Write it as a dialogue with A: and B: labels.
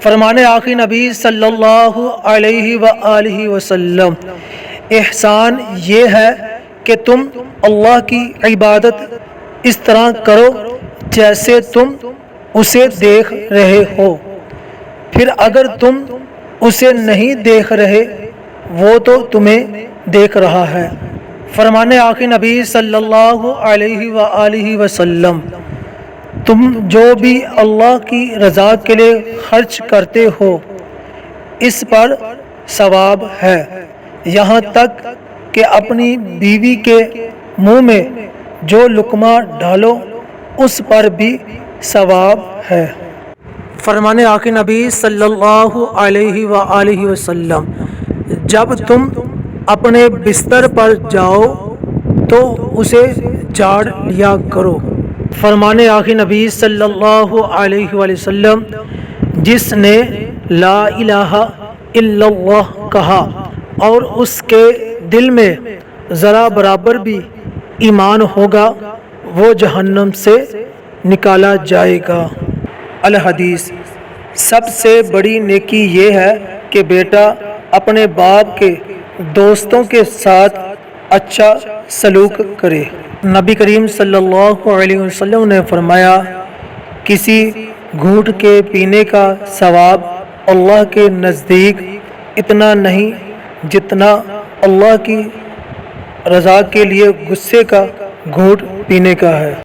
A: فرمانے آخری نبی صلی اللہ علیہ وآلہ وسلم، احسان یہ ہے کہ تم اللہ کی عبادت اس طرح کرو جیسے تم اسے دیکھ رہے ہو، پھر اگر تم اسے نہیں دیکھ رہے وہ تو تمہیں دیکھ رہا ہے۔ فرمانے آخری نبی صلی اللہ علیہ وآلہ وسلم، تم جو بھی اللہ کی رضا کے لیے خرچ کرتے ہو اس پر ثواب ہے، یہاں تک کہ اپنی بیوی کے منہ میں جو لقمہ ڈالو اس پر بھی ثواب ہے۔ فرمانے آخری نبی صلی اللہ علیہ وآلہ وسلم، جب تم اپنے بستر پر جاؤ تو اسے جھاڑ لیا کرو۔ فرمانے آخری نبی صلی اللہ علیہ وآلہ وسلم، جس نے لا الہ الا اللہ کہا اور اس کے دل میں ذرا برابر بھی ایمان ہوگا وہ جہنم سے نکالا جائے گا۔ الحدیث، سب سے بڑی نیکی یہ ہے کہ بیٹا اپنے باپ کے دوستوں کے ساتھ اچھا سلوک کرے۔ نبی کریم صلی اللہ علیہ وسلم نے فرمایا، کسی گھونٹ کے پینے کا ثواب اللہ کے نزدیک اتنا نہیں جتنا اللہ کی رضا کے لیے غصے کا گھونٹ پینے کا ہے۔